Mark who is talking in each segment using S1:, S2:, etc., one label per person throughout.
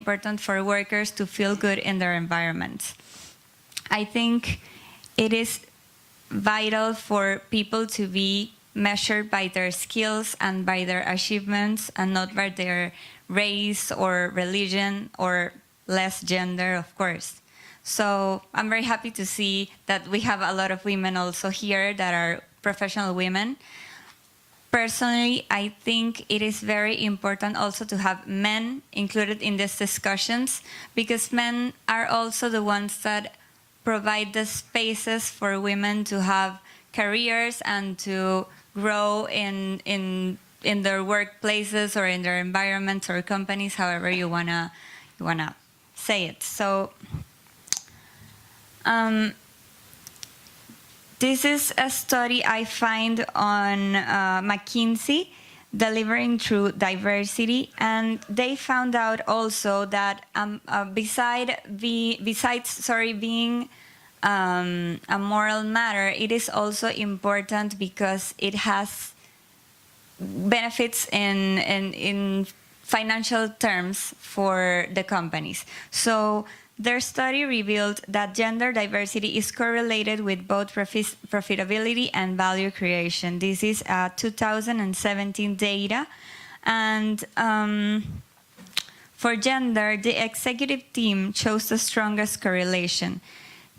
S1: important for workers to feel good in their environment. I think it is vital for people to be measured by their skills and by their achievements and not by their race or religion or less gender, of course. So I'm very happy to see that we have a lot of women also here that are professional women. Personally, I think it is very important also to have men included in these discussions, because men are also the ones that provide the spaces for women to have careers and to grow in their workplaces or in their environments or companies, however you wanna say it. So this is a study I find on McKinsey, Delivering Through Diversity, and they found out also that besides being a moral matter, it is also important because it has benefits in financial terms for the companies. So their study revealed that gender diversity is correlated with both profitability and value creation. This is 2017 data. And for gender, the executive team chose the strongest correlation.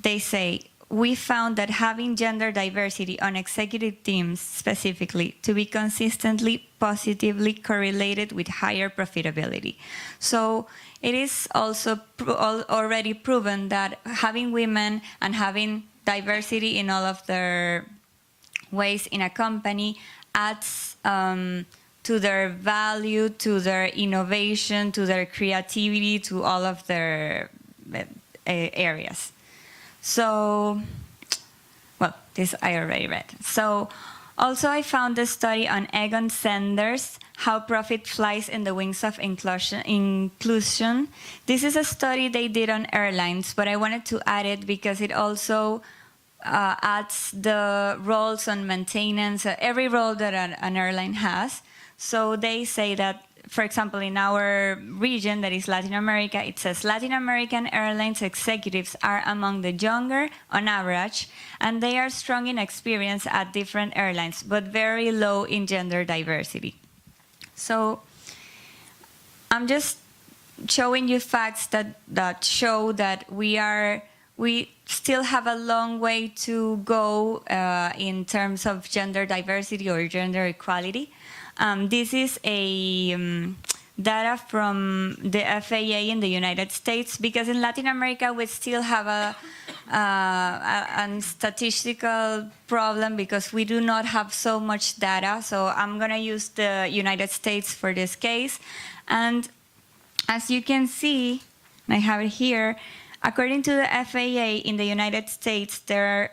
S1: They say, we found that having gender diversity on executive teams specifically to be consistently positively correlated with higher profitability. So it is also already proven that having women and having diversity in all of their ways in a company adds to their value, to their innovation, to their creativity, to all of their areas. So, well, this I already read. So, also I found a study on Egon Sanders, How Profit Flies in the Wings of Inclusion. This is a study they did on airlines, but I wanted to add it because it also adds the roles on maintenance, every role that an airline has. So they say that, for example, in our region, that is Latin America, it says Latin American airlines executives are among the younger on average, and they are strong in experience at different airlines, but very low in gender diversity. So I'm just showing you facts that show that we still have a long way to go in terms of gender diversity or gender equality. This is a data from the FAA in the United States, because in Latin America we still have a statistical problem because we do not have so much data. So I'm going to use the United States for this case. And as you can see, I have it here, according to the FAA in the United States, there are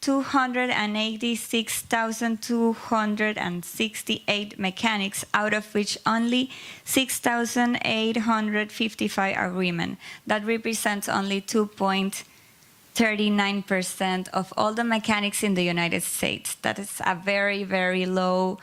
S1: 286,268 mechanics, out of which only 6,855 are women. That represents only 2.39% of all the mechanics in the United States. That is a very, very low.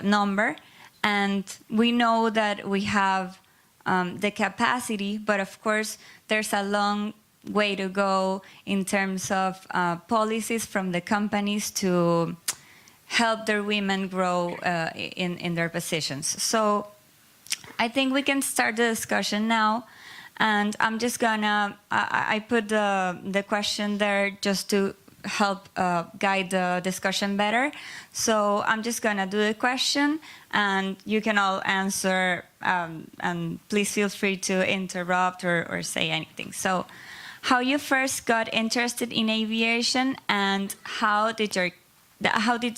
S1: Number, and we know that we have the capacity, but of course there's a long way to go in terms of policies from the companies to help their women grow in their positions. So I think we can start the discussion now, and I'm just gonna, I put the question there just to help guide the discussion better. So I'm just gonna do the question and you can all answer, and please feel free to interrupt or say anything. So, how you first got interested in aviation, and how did you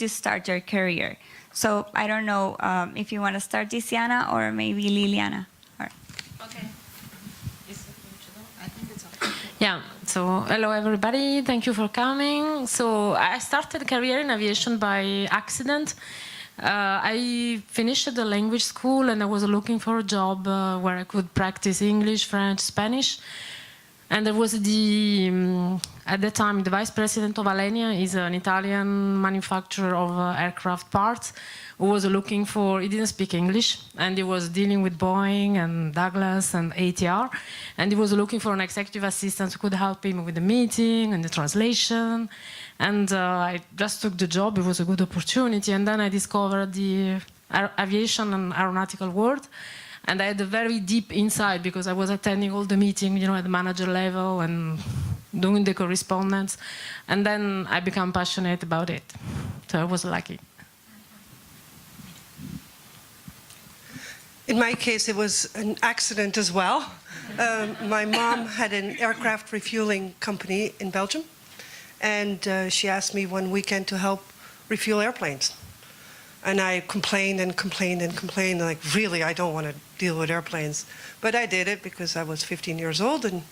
S1: start your career? So I don't know if you want to start, Tiziana, or maybe Liliana.
S2: Okay. I think it's okay. Yeah. So hello everybody. Thank you for coming. So I started a career in aviation by accident. I finished the language school and I was looking for a job where I could practice English, French, Spanish. And there was at the time, the vice president of Alenia is an Italian manufacturer of aircraft parts who was looking for, he didn't speak English, and he was dealing with Boeing and Douglas and ATR, and he was looking for an executive assistant who could help him with the meeting and the translation. And I just took the job, it was a good opportunity, and then I discovered the aviation and aeronautical world. And I had a very deep insight because I was attending all the meetings, at the manager level and doing the correspondence. And then I became passionate about it. So I was lucky.
S3: In my case, it was an accident as well. My mom had an aircraft refueling company in Belgium. And she asked me one weekend to help refuel airplanes. And I complained and complained and complained, like, really, I don't want to deal with airplanes. But I did it because I was 15 years old, and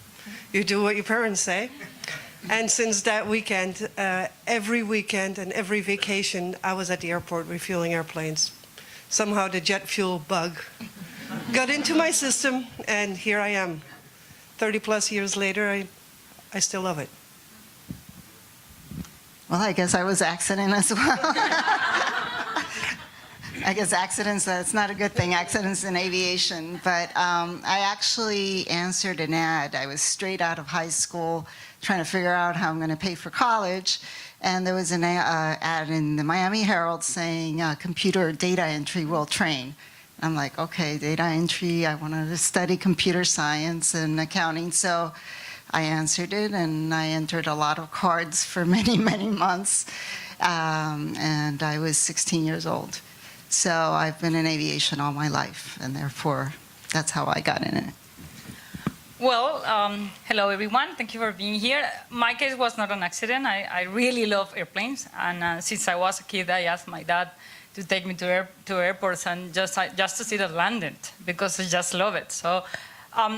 S3: you do what your parents say. And since that weekend, every weekend and every vacation, I was at the airport refueling airplanes. Somehow the jet fuel bug got into my system, and here I am. 30 plus years later, I still love it.
S4: Well, I guess I was accident as well. I guess accidents, that's not a good thing, accidents in aviation. But I actually answered an ad. I was straight out of high school trying to figure out how I'm going to pay for college. And there was an ad in the Miami Herald saying, computer data entry will train. I'm like, okay, data entry, I wanted to study computer science and accounting. So I answered it, and I entered a lot of cards for many, many months. And I was 16 years old. So I've been in aviation all my life, and therefore, that's how I got in it.
S5: Well, hello everyone. Thank you for being here. My case was not an accident. I really love airplanes, and since I was a kid, I asked my dad to take me to airports and just to see the landing because I just love it. So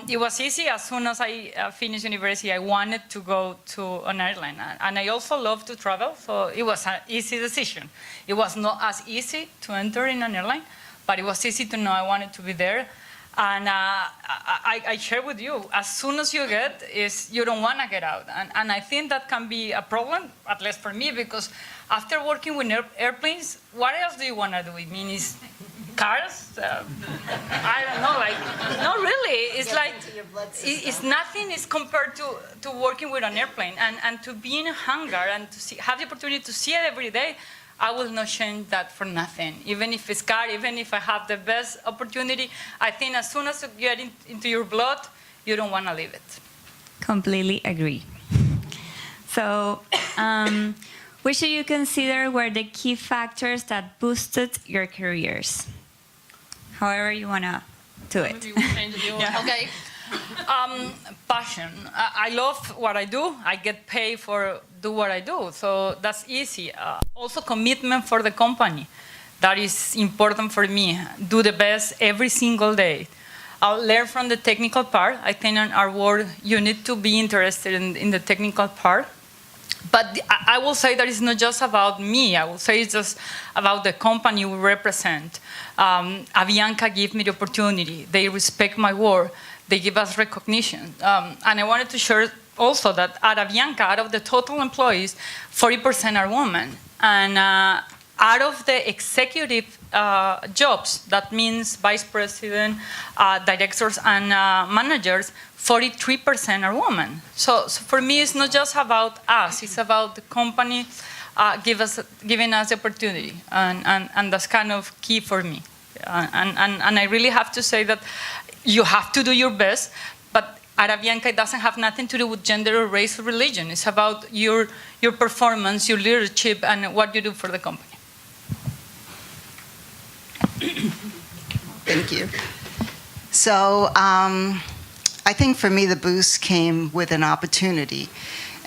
S5: it was easy. As soon as I finished university, I wanted to go to an airline, and I also love to travel. So it was an easy decision. It was not as easy to enter in an airline, but it was easy to know I wanted to be there. And I share with you, as soon as you get, you don't want to get out. And I think that can be a problem, at least for me, because after working with airplanes, what else do you want to do? I mean, is cars? I don't know, not really. It's like, it's nothing is compared to working with an airplane. And to be in a hangar and to have the opportunity to see it every day, I will not change that for nothing. Even if it's car, even if I have the best opportunity, I think as soon as you get into your blood, you don't want to leave it.
S1: Completely agree. So, which do you consider were the key factors that boosted your careers? However you want to do it.
S5: Yeah. Okay. Passion. I love what I do. I get paid for do what I do, so that's easy. Also commitment for the company. That is important for me. Do the best every single day. I'll learn from the technical part. I think in our work, you need to be interested in the technical part. But I will say that it's not just about me. I will say it's just about the company we represent. Avianca gave me the opportunity. They respect my work. They give us recognition. And I wanted to share also that at Avianca, out of the total employees, 40% are women. And out of the executive jobs, that means vice president, directors, and managers, 43% are women. So for me, it's not just about us. It's about the company giving us the opportunity. And that's kind of key for me. And I really have to say that you have to do your best, but at Avianca, it doesn't have nothing to do with gender or race or religion. It's about your performance, your leadership, and what you do for the company.
S4: Thank you. So I think for me, the boost came with an opportunity.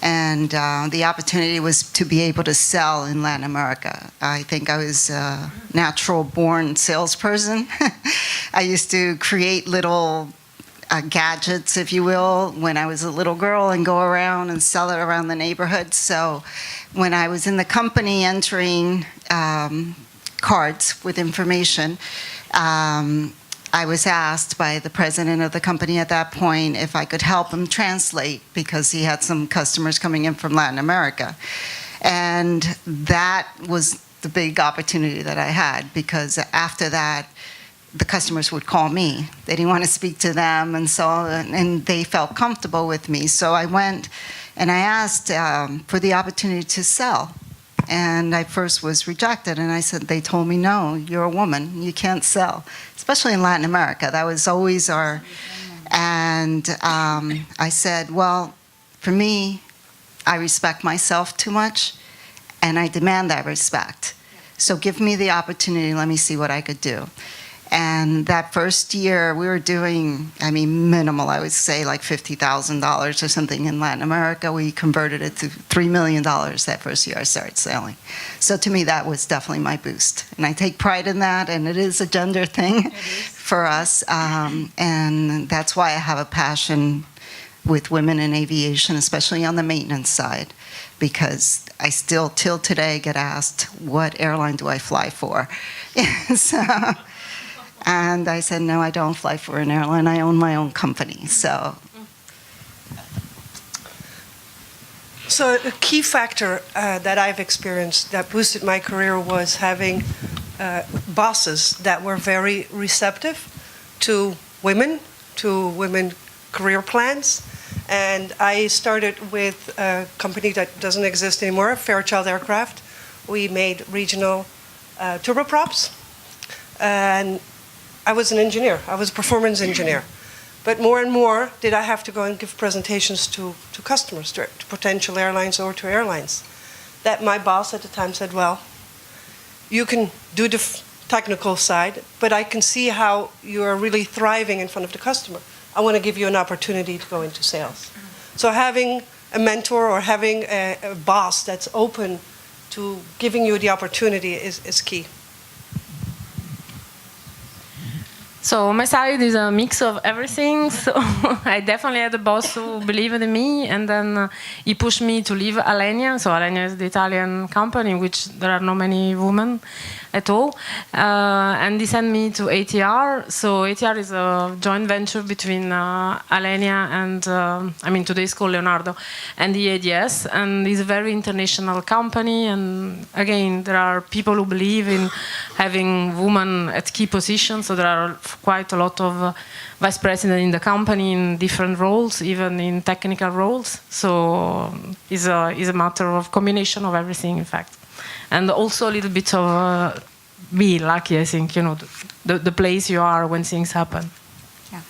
S4: And the opportunity was to be able to sell in Latin America. I think I was a natural-born salesperson. I used to create little gadgets, if you will, when I was a little girl and go around and sell it around the neighborhood. So when I was in the company entering cards with information, I was asked by the president of the company at that point if I could help him translate because he had some customers coming in from Latin America. And that was the big opportunity that I had, because after that, the customers would call me. They didn't want to speak to them, and so on, and they felt comfortable with me. So I went and I asked for the opportunity to sell. And I first was rejected, and I said, they told me, no, you're a woman, you can't sell, especially in Latin America. That was always our, and I said, well, for me, I respect myself too much, and I demand that respect. So give me the opportunity, let me see what I could do. And that first year, we were doing, minimal, I would say, like $50,000 or something in Latin America. We converted it to $3 million that first year I started selling. So to me, that was definitely my boost. And I take pride in that, and it is a gender thing for us. And that's why I have a passion with women in aviation, especially on the maintenance side, because I still, till today, get asked, what airline do I fly for? And I said, no, I don't fly for an airline. I own my own company. So
S3: a key factor that I've experienced that boosted my career was having bosses that were very receptive to women career plans. And I started with a company that doesn't exist anymore, Fairchild Aircraft. We made regional turboprops. And I was an engineer. I was a performance engineer. But more and more did I have to go and give presentations to customers, to potential airlines or to airlines. That my boss at the time said, well, you can do the technical side, but I can see how you are really thriving in front of the customer. I want to give you an opportunity to go into sales. So having a mentor or having a boss that's open to giving you the opportunity is key.
S2: So my side is a mix of everything. So I definitely had a boss who believed in me, and then he pushed me to leave Alenia. So Alenia is the Italian company, which there are not many women at all. And he sent me to ATR. So ATR is a joint venture between Alenia and, today's called Leonardo, and the ADS. And it's a very international company. And again, there are people who believe in having women at key positions. So there are quite a lot of vice presidents in the company in different roles, even in technical roles. So it's a matter of combination of everything, in fact. And also a little bit of be lucky, I think, the place you are when things happen.
S1: Yeah.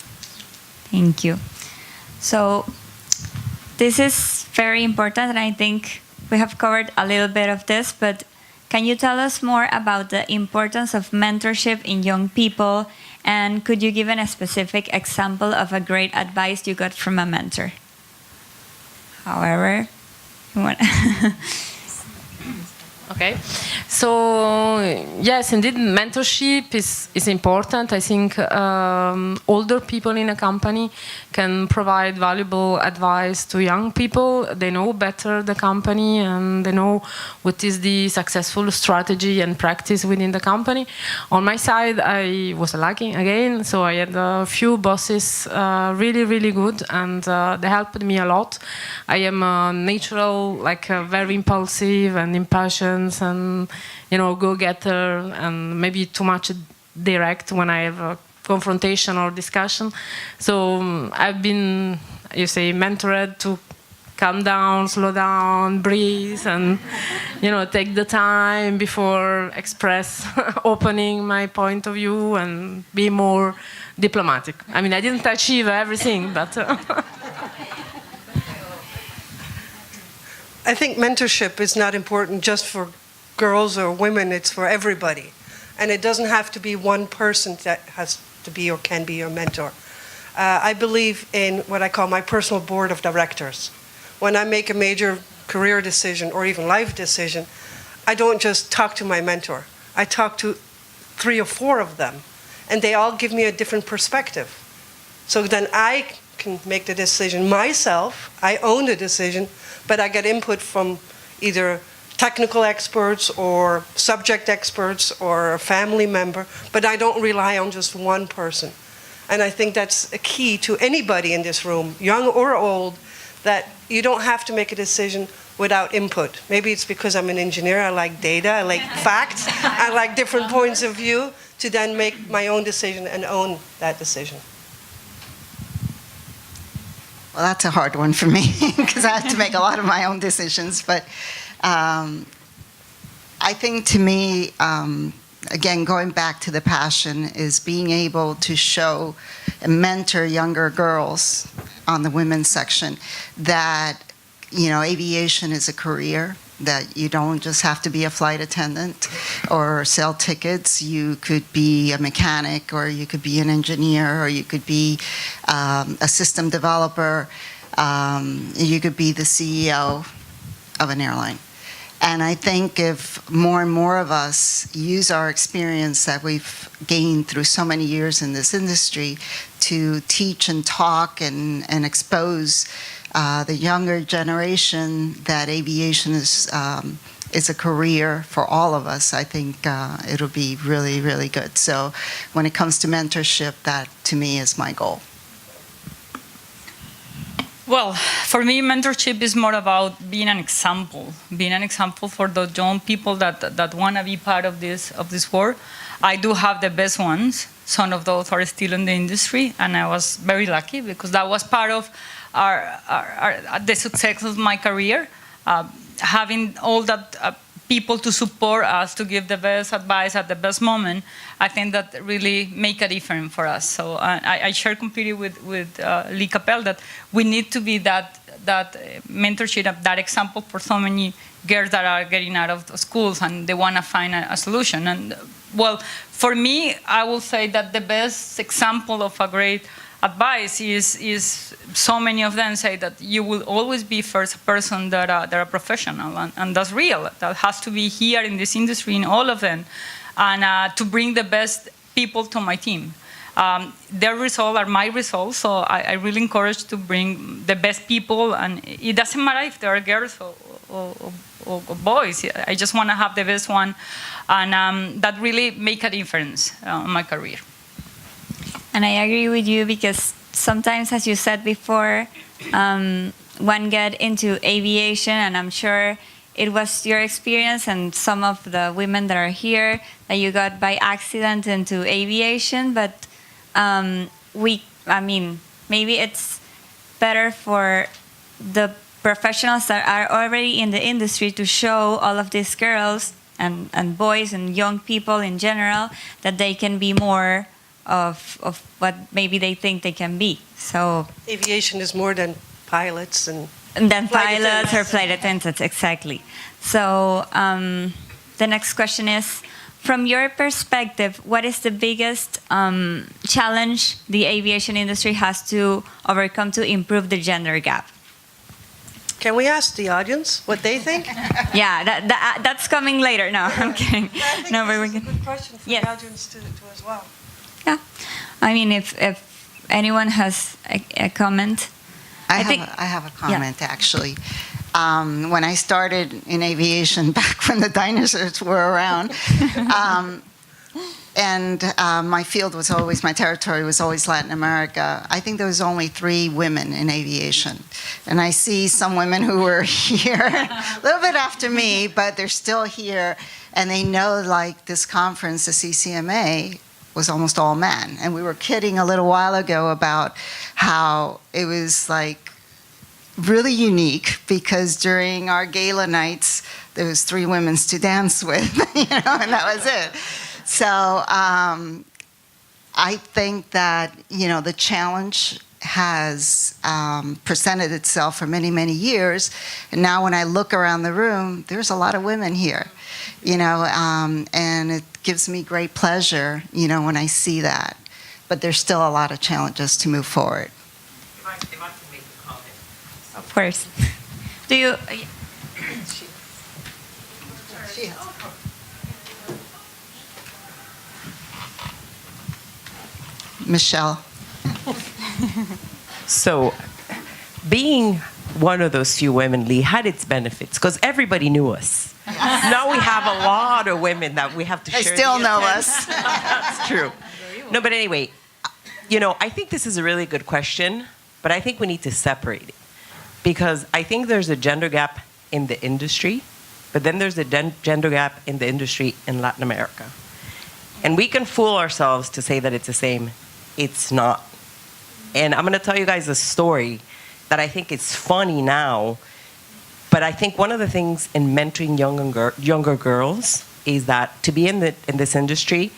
S1: Thank you. So this is very important, and I think we have covered a little bit of this, but can you tell us more about the importance of mentorship in young people, and could you give a specific example of a great advice you got from a mentor? However, you want
S2: Okay, so yes, indeed, mentorship is important. I think older people in a company can provide valuable advice to young people. They know better the company, and they know what is the successful strategy and practice within the company. On my side, I was lucky again, so I had a few bosses really, really good, and they helped me a lot. I am a natural, very impulsive and impassioned, and go-getter, and maybe too much direct when I have a confrontation or discussion. So I've been, mentored to calm down, slow down, breathe, and take the time before opening my point of view and be more diplomatic. I didn't achieve everything, but
S3: I think mentorship is not important just for girls or women, it's for everybody. And it doesn't have to be one person that has to be or can be your mentor. I believe in what I call my personal board of directors. When I make a major career decision or even life decision, I don't just talk to my mentor. I talk to 3 or 4 of them, and they all give me a different perspective. So then I can make the decision myself. I own the decision, but I get input from either technical experts or subject experts or a family member, but I don't rely on just one person. And I think that's a key to anybody in this room, young or old, that you don't have to make a decision without input. Maybe it's because I'm an engineer, I like data, I like facts, I like different points of view to then make my own decision and own that decision.
S4: Well, that's a hard one for me because I have to make a lot of my own decisions. But I think to me, again, going back to the passion is being able to show and mentor younger girls on the women's section that, you know, aviation is a career, that you don't just have to be a flight attendant or sell tickets. You could be a mechanic, or you could be an engineer, or you could be a system developer. You could be the CEO of an airline. And I think if more and more of us use our experience that we've gained through so many years in this industry to teach and talk and expose the younger generation that aviation is a career for all of us, I think it'll be really, really good. So when it comes to mentorship, that to me is my goal.
S5: Well, for me, mentorship is more about being an example for the young people that want to be part of this world. I do have the best ones. Some of those are still in the industry, and I was very lucky because that was part of the success of my career. Having all that people to support us, to give the best advice at the best moment, I think that really make a difference for us. So I share completely with Lee Capel that we need to be that mentorship, that example for so many girls that are getting out of the schools and they want to find a solution. And well, for me, I will say that the best example of a great advice is so many of them say that you will always be first a person that are a professional, and that's real. That has to be here in this industry, in all of them, and to bring the best people to my team. Their results are my results, so I really encourage to bring the best people, and it doesn't matter if they are girls or boys. I just want to have the best one, and that really make a difference in my career.
S1: And I agree with you because sometimes, as you said before, one get into aviation, and I'm sure it was your experience and some of the women that are here that you got by accident into aviation. But maybe it's better for the professionals that are already in the industry to show all of these girls and boys and young people in general that they can be more of what maybe they think they can be. So
S3: Aviation is more than pilots and
S1: than
S3: flight
S1: pilots or
S3: attendants.
S1: flight attendants, exactly. So the next question is, from your perspective, what is the biggest challenge the aviation industry has to overcome to improve the gender gap?
S3: Can we ask the audience what they think?
S1: Yeah, that's coming later. No, I'm kidding.
S3: I think
S1: No, but we
S3: this is a
S1: can.
S3: good question for
S1: Yes.
S3: the audience to as well.
S1: Yeah, I mean, if anyone has a comment,
S4: I
S1: think-
S4: have a comment, actually. When I started in aviation back when the dinosaurs were around, my field was always, my territory was always Latin America, I think there was only 3 women in aviation. And I see some women who were here a little bit after me, but they're still here, and they know, like, this conference, the CCMA, was almost all men. And we were kidding a little while ago about how it was, like, really unique because during our gala nights, there was 3 women to dance with, and that was it. So I think that, the challenge has presented itself for many, many years. And now when I look around the room, there's a lot of women here, and it gives me great pleasure, when I see that. But there's still a lot of challenges to move forward.
S6: If I can make a comment.
S1: of course. Do you?
S4: Michelle.
S6: So, being one of those few women, Lee, had its benefits because everybody knew us. Now we have a lot of women that we have to
S4: They
S6: share.
S4: still
S6: the
S4: know
S6: attendance.
S4: us.
S6: That's true. No, but anyway, I think this is a really good question, but I think we need to separate it. Because I think there's a gender gap in the industry, but then there's a gender gap in the industry in Latin America. And we can fool ourselves to say that it's the same. It's not. And I'm going to tell you guys a story that I think is funny now, but I think one of the things in mentoring younger girls is that to be in this industry,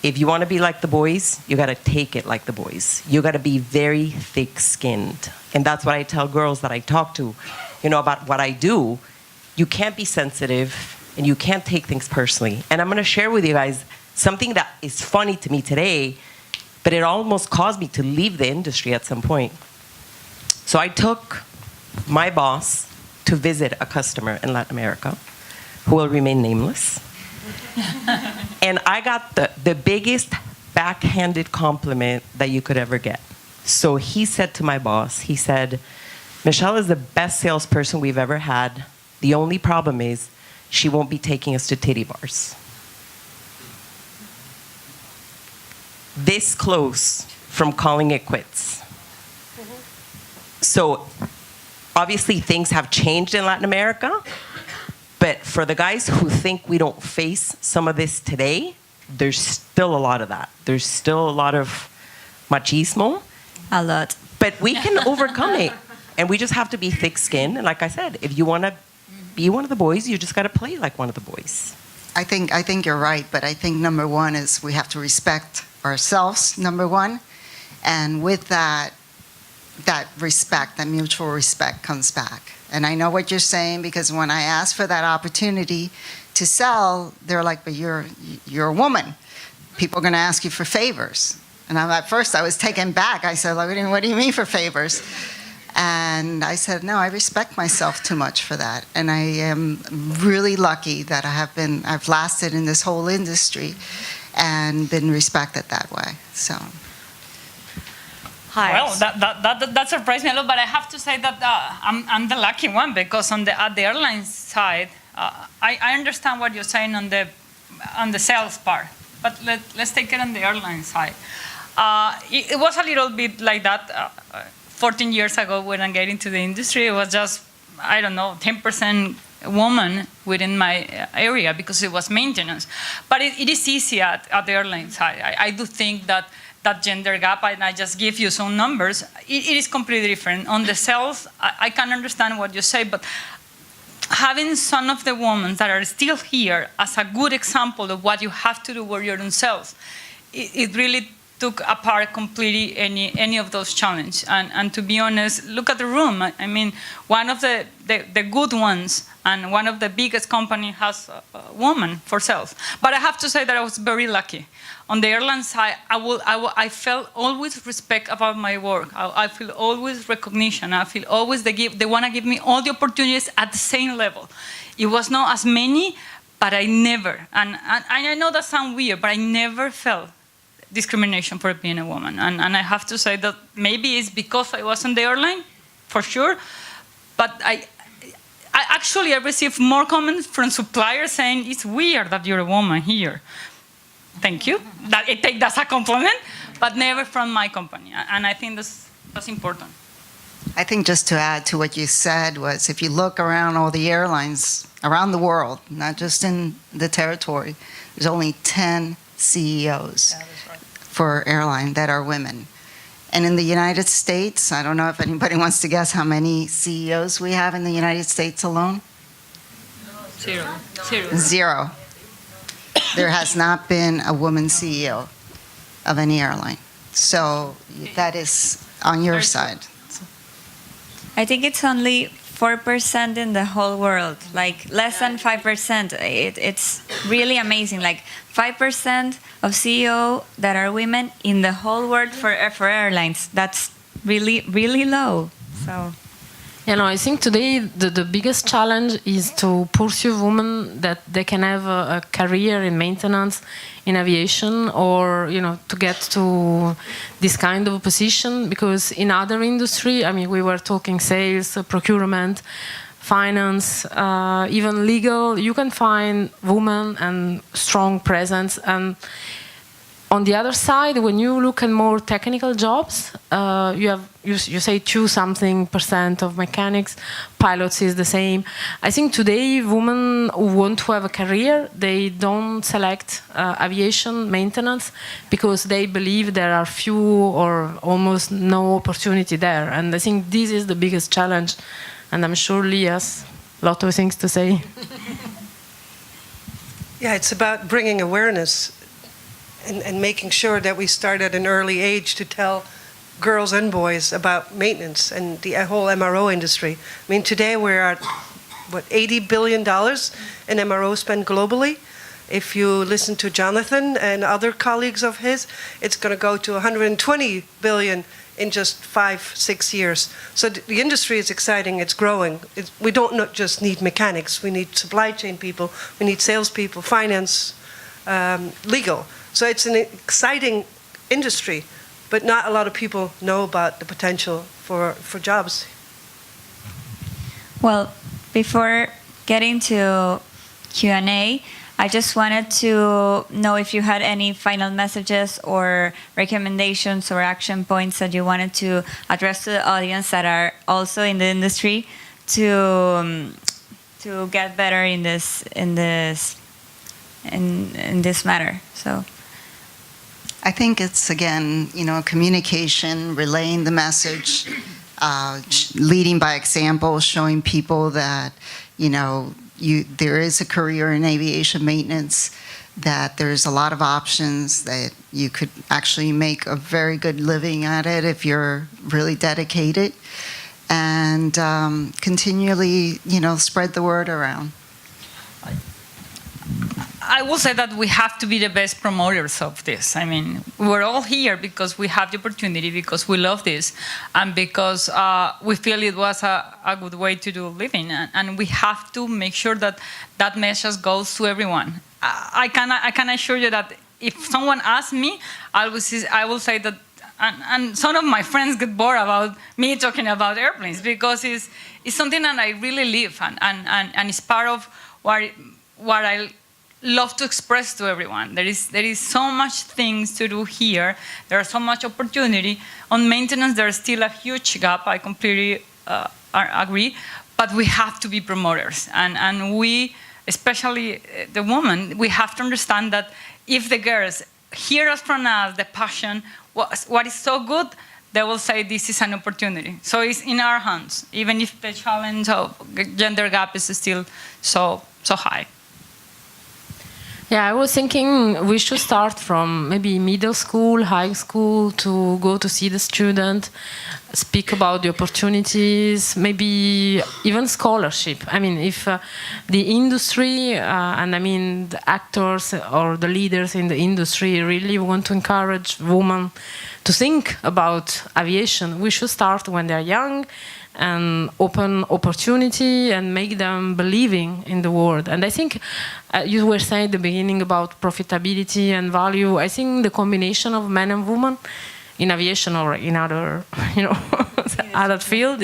S6: if you want to be like the boys, you got to take it like the boys. You got to be very thick-skinned. And that's what I tell girls that I talk to, about what I do. You can't be sensitive and you can't take things personally. And I'm going to share with you guys something that is funny to me today, but it almost caused me to leave the industry at some point. So I took my boss to visit a customer in Latin America who will remain nameless. And I got the biggest backhanded compliment that you could ever get. So he said to my boss, he said, Michelle is the best salesperson we've ever had. The only problem is she won't be taking us to titty bars. This close from calling it quits. So obviously things have changed in Latin America, but for the guys who think we don't face some of this today, there's still a lot of that. There's still a lot of machismo.
S1: A lot.
S6: But we can overcome it. And we just have to be thick-skinned. And like I said, if you want to be one of the boys, you just got to play like one of the boys.
S4: I think you're right, but I think number one is we have to respect ourselves, number one. And with that respect, that mutual respect comes back. And I know what you're saying, because when I asked for that opportunity to sell, they're like, but you're a woman. People are going to ask you for favors. And at first I was taken back. I said, what do you mean for favors? And I said, no, I respect myself too much for that. And I am really lucky that I've lasted in this whole industry and been respected that way. So.
S1: Hi.
S5: Well, that surprised me a lot, but I have to say that I'm the lucky one, because at the airline side, I understand what you're saying on the sales part, but let's take it on the airline side. It was a little bit like that 14 years ago when I get into the industry. It was just, 10% woman within my area, because it was maintenance. But it is easy at the airline side. I do think that gender gap, and I just give you some numbers, it is completely different. On the sales, I can understand what you say, but having some of the women that are still here as a good example of what you have to do for your own sales, it really took apart completely any of those challenges. And to be honest, look at the room. I mean, one of the good ones and one of the biggest company has a woman for sales. But I have to say that I was very lucky. On the airline side, I felt always respect about my work. I feel always recognition. I feel always they want to give me all the opportunities at the same level. It was not as many, but I never, and I know that sounds weird, but I never felt discrimination for being a woman. And I have to say that maybe it's because I was on the airline, for sure, but I actually received more comments from suppliers saying, it's weird that you're a woman here. Thank you. I take that as a compliment, but never from my company. And I think that's important.
S4: I think just to add to what you said was, if you look around all the airlines around the world, not just in the territory, there's only 10 CEOs for airline that are women. And in the United States, I don't know if anybody wants to guess how many CEOs we have in the United States alone? Zero. There has not been a woman CEO of any airline. So that is on your side.
S1: I think it's only 4% in the whole world, like less than 5%. It's really amazing, like 5% of CEO that are women in the whole world for airlines. That's really, really low. So.
S2: I think today the biggest challenge is to pursue women that they can have a career in maintenance, in aviation, or to get to this kind of a position. Because in other industry, we were talking sales, procurement, finance, even legal. You can find women and strong presence. And on the other side, when you look at more technical jobs, you say 2-something% of mechanics, pilots is the same. I think today women who want to have a career, they don't select aviation maintenance because they believe there are few or almost no opportunity there. And I think this is the biggest challenge. And I'm sure Lee has a lot of things to say.
S3: Yeah, it's about bringing awareness and making sure that we start at an early age to tell girls and boys about maintenance and the whole MRO industry. I mean, today we're at, $80 billion in MRO spend globally. If you listen to Jonathan and other colleagues of his, it's going to go to 120 billion in just 5-6 years. So the industry is exciting, it's growing. We don't just need mechanics, we need supply chain people, we need salespeople, finance, legal. So it's an exciting industry, but not a lot of people know about the potential for jobs.
S1: Well, before getting to Q&A, I just wanted to know if you had any final messages or recommendations or action points that you wanted to address to the audience that are also in the industry to get better in this matter. So
S4: I think it's, again, communication, relaying the message, leading by example, showing people that, there is a career in aviation maintenance, that there's a lot of options, that you could actually make a very good living at it if you're really dedicated, and continually, spread the word around.
S5: I will say that we have to be the best promoters of this. I mean, we're all here because we have the opportunity, because we love this, and because we feel it was a good way to do living. And we have to make sure that that message goes to everyone. I can assure you that if someone asks me, I will say that, and some of my friends get bored about me talking about airplanes, because it's something that I really live, and it's part of what I love to express to everyone. There is so much things to do here. There are so much opportunity. On maintenance, there is still a huge gap. I completely agree. But we have to be promoters. And we, especially the women, we have to understand that if the girls hear us from us, the passion, what is so good, they will say this is an opportunity. So it's in our hands, even if the challenge of gender gap is still so high.
S2: Yeah, I was thinking we should start from maybe middle school, high school, to go to see the student, speak about the opportunities, maybe even scholarship. I mean, if the industry, and I mean the actors or the leaders in the industry really want to encourage women to think about aviation, we should start when they're young and open opportunity and make them believing in the world. And I think you were saying at the beginning about profitability and value. I think the combination of men and women in aviation or in other, other field,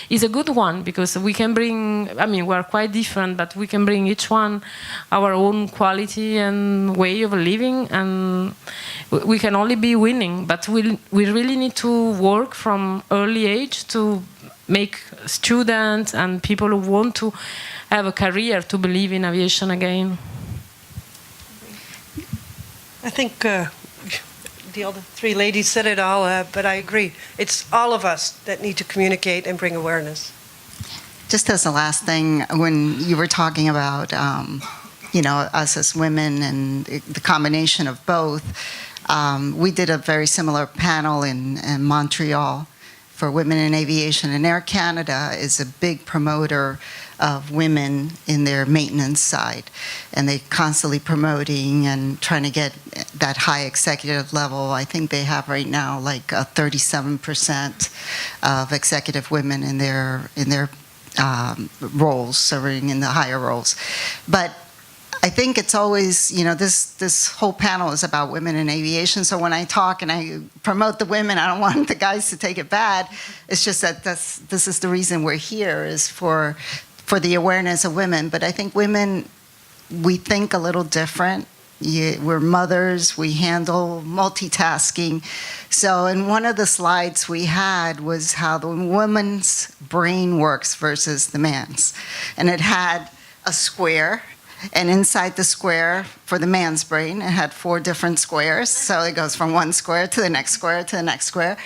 S2: is a good one, because we can bring, I mean, we're quite different, but we can bring each one our own quality and way of living, and we can only be winning. But we really need to work from early age to make students and people who want to have a career to believe in aviation again.
S3: I think the other three ladies said it all, but I agree. It's all of us that need to communicate and bring awareness.
S4: Just as a last thing, when you were talking about, us as women and the combination of both, we did a very similar panel in Montreal for women in aviation, and Air Canada is a big promoter of women in their maintenance side, and they're constantly promoting and trying to get that high executive level. I think they have right now like 37% of executive women in their roles, serving in the higher roles. But I think it's always, this whole panel is about women in aviation. So when I talk and I promote the women, I don't want the guys to take it bad. It's just that this is the reason we're here, is for for the awareness of women. But I think women, we think a little different. We're mothers, we handle multitasking. So in one of the slides we had was how the woman's brain works versus the man's. And it had a square, and inside the square, for the man's brain, it had 4 different squares. So it goes from one square to the next square to the next square.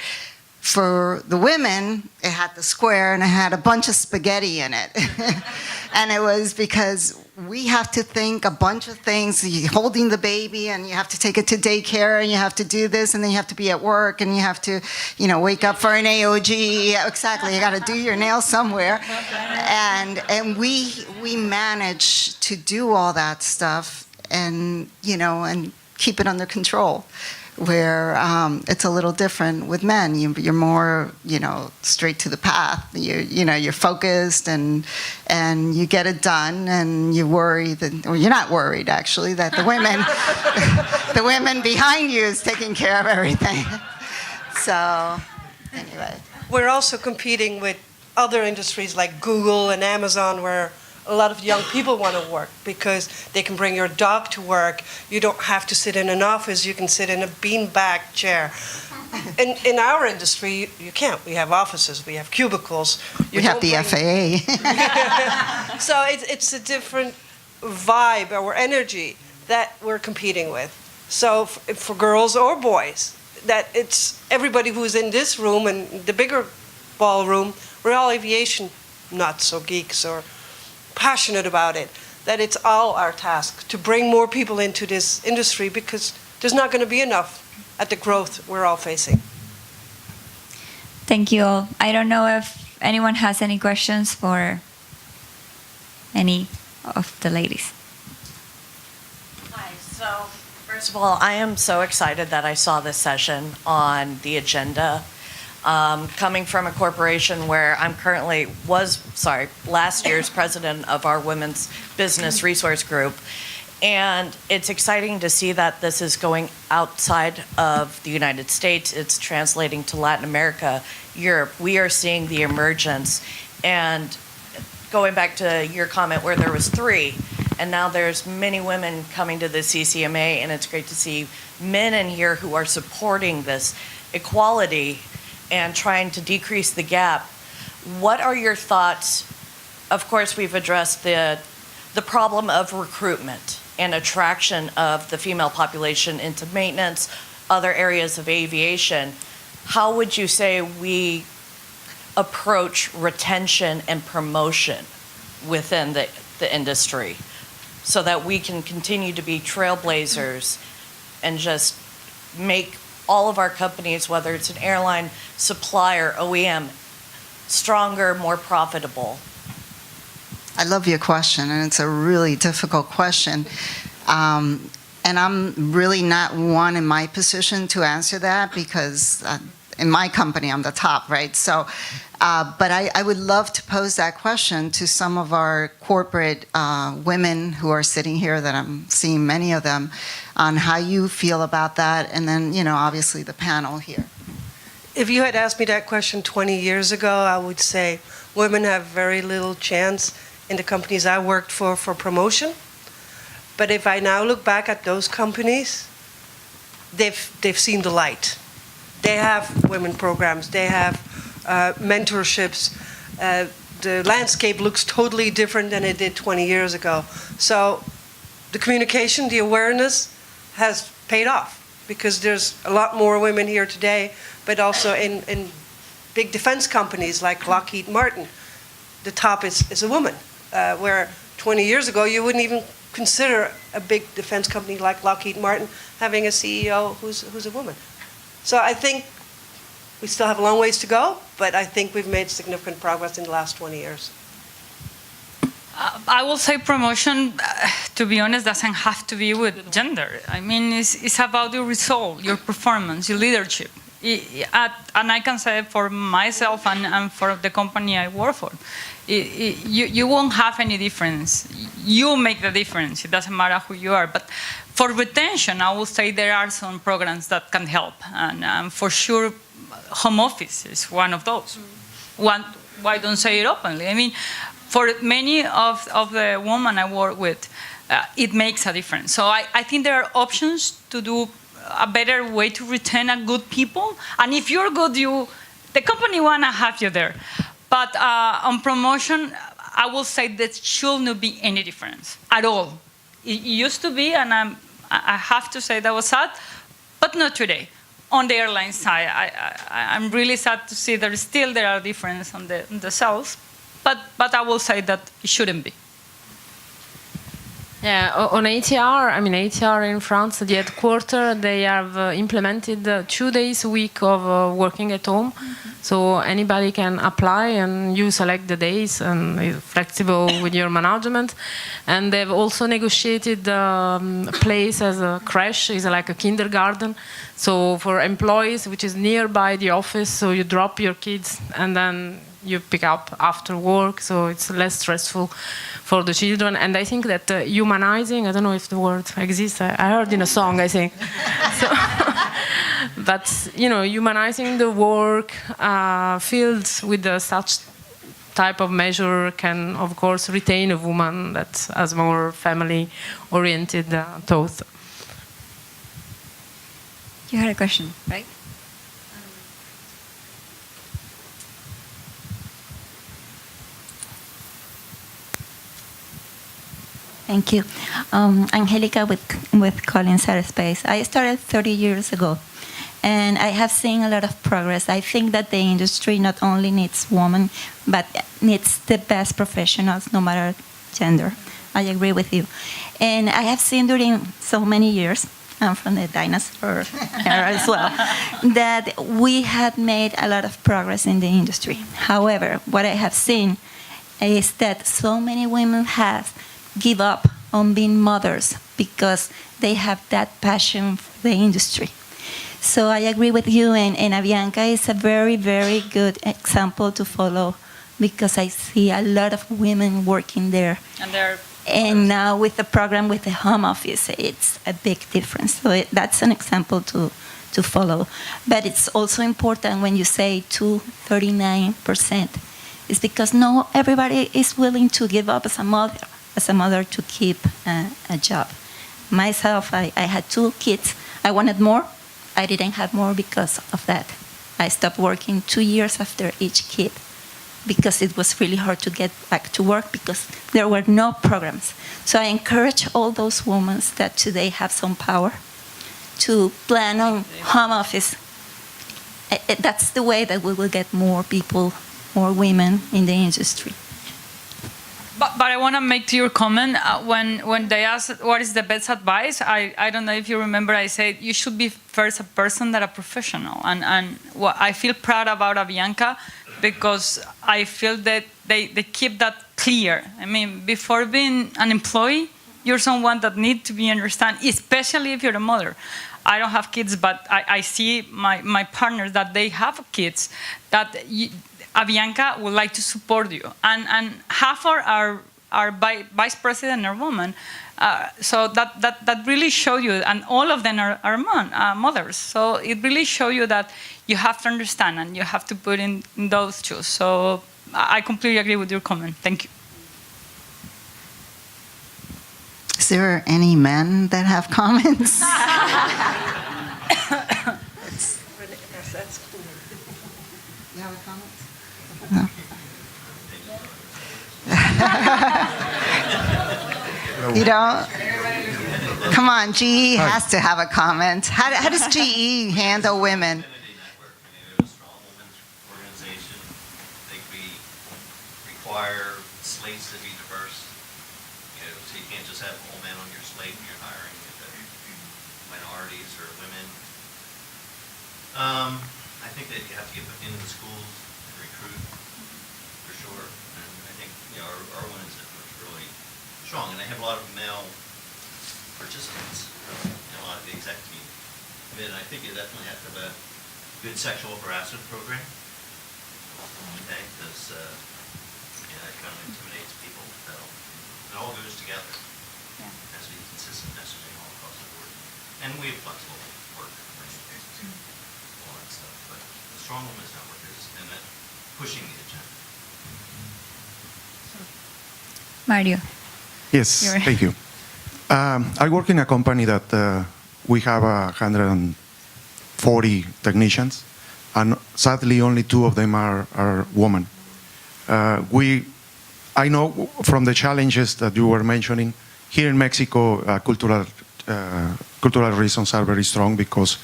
S4: For the women, it had the square and it had a bunch of spaghetti in it. And it was because we have to think a bunch of things. You're holding the baby and you have to take it to daycare and you have to do this and then you have to be at work and you have to, wake up for an AOG. Yeah, exactly. You got to do your nails somewhere. And we manage to do all that stuff and keep it under control. Where it's a little different with men. You're more, straight to the path. You're focused and you get it done, and you worry that, or you're not worried actually, that the women, the women behind you is taking care of everything. So, anyway.
S3: We're also competing with other industries like Google and Amazon, where a lot of young people want to work because they can bring your dog to work. You don't have to sit in an office. You can sit in a beanbag chair. In our industry, you can't. We have offices. We have cubicles.
S4: We have the FAA.
S3: So it's a different vibe or energy that we're competing with. So for girls or boys, that it's everybody who's in this room and the bigger ballroom, we're all aviation nuts or geeks or passionate about it, that it's all our task to bring more people into this industry because there's not going to be enough at the growth we're all facing.
S1: Thank you all. I don't know if anyone has any questions for any of the ladies.
S7: Hi. So, first of all, I am so excited that I saw this session on the agenda. Coming from a corporation where I'm currently last year's president of our Women's Business Resource Group. And it's exciting to see that this is going outside of the United States. It's translating to Latin America, Europe. We are seeing the emergence. And going back to your comment where there was 3, and now there's many women coming to the CCMA, and it's great to see men in here who are supporting this equality and trying to decrease the gap. What are your thoughts? Of course, we've addressed the problem of recruitment and attraction of the female population into maintenance, other areas of aviation. How would you say we approach retention and promotion within the industry so that we can continue to be trailblazers and just make all of our companies, whether it's an airline, supplier, OEM, stronger, more profitable?
S4: I love your question, and it's a really difficult question. And I'm really not one in my position to answer that because in my company, I'm the top, right? So, but I would love to pose that question to some of our corporate women who are sitting here, that I'm seeing many of them, on how you feel about that, and then, obviously the panel here.
S3: If you had asked me that question 20 years ago, I would say women have very little chance in the companies I worked for promotion. But if I now look back at those companies, they've seen the light. They have women programs. They have mentorships. The landscape looks totally different than it did 20 years ago. So the communication, the awareness has paid off because there's a lot more women here today, but also in big defense companies like Lockheed Martin, the top is a woman, where 20 years ago you wouldn't even consider a big defense company like Lockheed Martin having a CEO who's a woman. So I think we still have a long ways to go, but I think we've made significant progress in the last 20 years.
S5: I will say promotion, to be honest, doesn't have to be with gender. I mean, it's about your result, your performance, your leadership. And I can say for myself and for the company I work for, you won't have any difference. You make the difference. It doesn't matter who you are. But for retention, I will say there are some programs that can help. And for sure, home office is one of those. Why don't say it openly? I mean, for many of the women I work with, it makes a difference. So I think there are options to do a better way to retain a good people. And if you're good, the company want to have you there. But on promotion, I will say that should not be any difference at all. It used to be, and I have to say that was sad, but not today. On the airline side, I'm really sad to see there are differences on the sales, but I will say that it shouldn't be.
S2: Yeah, on ATR, ATR in France, the headquarters, they have implemented 2 days a week of working at home. So anybody can apply and you select the days and it's flexible with your management. And they've also negotiated a place as a crash, is like a kindergarten. So for employees, which is nearby the office, so you drop your kids and then you pick up after work, so it's less stressful for the children. And I think that humanizing, I don't know if the word exists, I heard in a song, I think. So, but, humanizing the work fields with such type of measure can, of course, retain a woman that has more family-oriented thought.
S1: You had a question, right? Thank you. Angelica with Collins Aerospace. I started 30 years ago, and I have seen a lot of progress. I think that the industry not only needs women, but needs the best professionals, no matter gender. I agree with you. And I have seen during so many years, I'm from the dinosaur era as well, that we had made a lot of progress in the industry. However, what I have seen is that so many women have give up on being mothers because they have that passion for the industry. So I agree with you, and Avianca is a very, very good example to follow because I see a lot of women working there. And now with the program with the home office, it's a big difference. So that's an example to follow. But it's also important when you say 39%, it's because not everybody is willing to give up as a mother to keep a job. Myself, I had 2 kids. I wanted more. I didn't have more because of that. I stopped working 2 years after each kid because it was really hard to get back to work because there were no programs. So I encourage all those women that today have some power to plan on home office. That's the way that we will get more people, more women in the industry.
S5: But I want to make to your comment, when they asked what is the best advice, I don't know if you remember, I said you should be first a person than a professional. And what I feel proud about Avianca because I feel that they keep that clear. Before being an employee, you're someone that needs to be understood, especially if you're a mother. I don't have kids, but I see my partners that they have kids, that Avianca would like to support you. And half our vice president are women. So that really show you, and all of them are mothers. So it really show you that you have to understand and you have to put in those shoes. So I completely agree with your comment. Thank you.
S4: Is there any men that have comments? You have a comment? No. You don't? Come on, GE has to have a comment. How does GE handle women?
S8: We're a strong women's organization. I think we require slates to be diverse. So you can't just have all men on your slate when you're hiring minorities or women. I think that you have to get into the schools and recruit for sure. And I think our women's network is really strong, and they have a lot of male participants. A lot of the exec team. And I think you definitely have to have a good sexual harassment program. Okay, because that kind of intimidates people. So it all goes together.
S1: Yeah.
S8: It has to be consistent messaging all across the board. And we have flexible work arrangements, all that stuff. But the Strong Women's Network is in that pushing the agenda.
S1: Mario.
S9: Yes,
S1: You're-
S9: thank you. I work in a company that we have 140 technicians, and sadly only 2 of them are women. I know from the challenges that you were mentioning, here in Mexico, cultural reasons are very strong because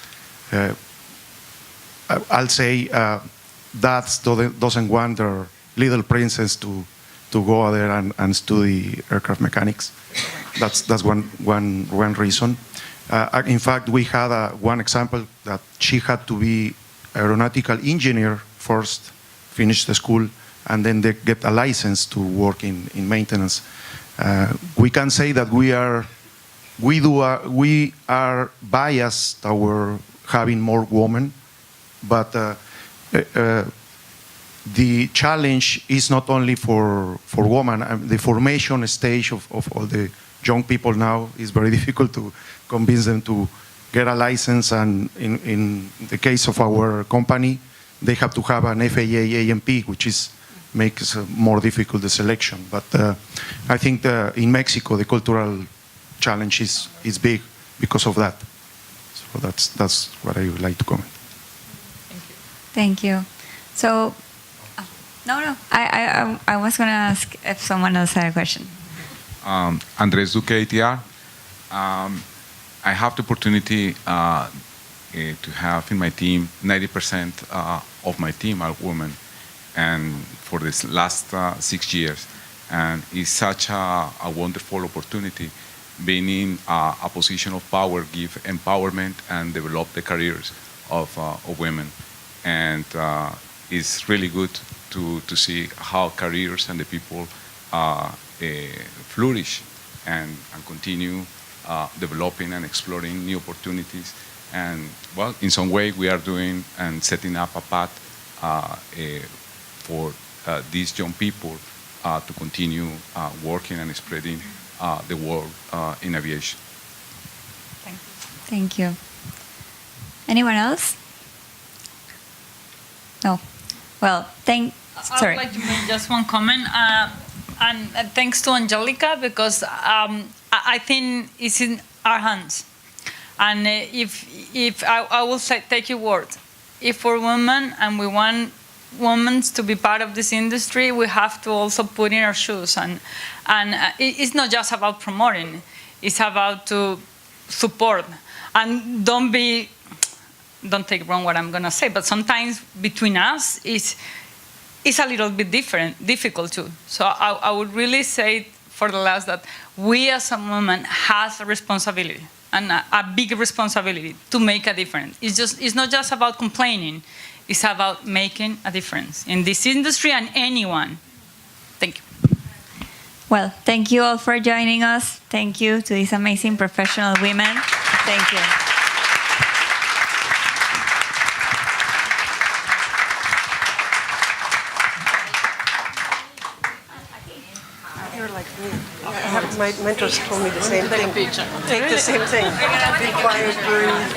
S9: I'll say dads doesn't want their little princess to go there and study aircraft mechanics. That's one reason. In fact, we had one example that she had to be aeronautical engineer first, finish the school, and then they get a license to work in maintenance. We can say that we are biased toward having more women, but the challenge is not only for women. The formation stage of all the young people now is very difficult to convince them to get a license, and in the case of our company, they have to have an FAA AMP, which makes more difficult the selection. But I think in Mexico the cultural challenge is big because of that. So that's what I would like to comment.
S1: Thank you. So, no. I was going to ask if someone else had a question.
S10: Andres Duque, ATR. I have the opportunity to have in my team 90% of my team are women, and for this last 6 years, and it's such a wonderful opportunity. Being in a position of power, give empowerment and develop the careers of women, and it's really good to see how careers and the people flourish and continue developing and exploring new opportunities. And well, in some way we are doing and setting up a path for these young people to continue working and spreading the world in aviation.
S1: Thank you. Anyone else? No. Well,
S5: I
S1: sorry.
S5: would like to make just one comment. And thanks to Angelica, because I think it's in our hands. And if I will say, take your word, if we're women and we want women to be part of this industry, we have to also put in our shoes. And it's not just about promoting, it's about to support. And don't take wrong what I'm going to say, but sometimes between us it's a little bit difficult too. So I would really say for the last that we as a woman has a responsibility, and a big responsibility to make a difference. It's not just about complaining, it's about making a difference in this industry and anyone. Thank you.
S1: Well, thank you all for joining us. Thank you to these amazing professional women. Thank you.
S3: You're like me. My mentors told me the same thing. Take the same thing. Be quiet, breathe.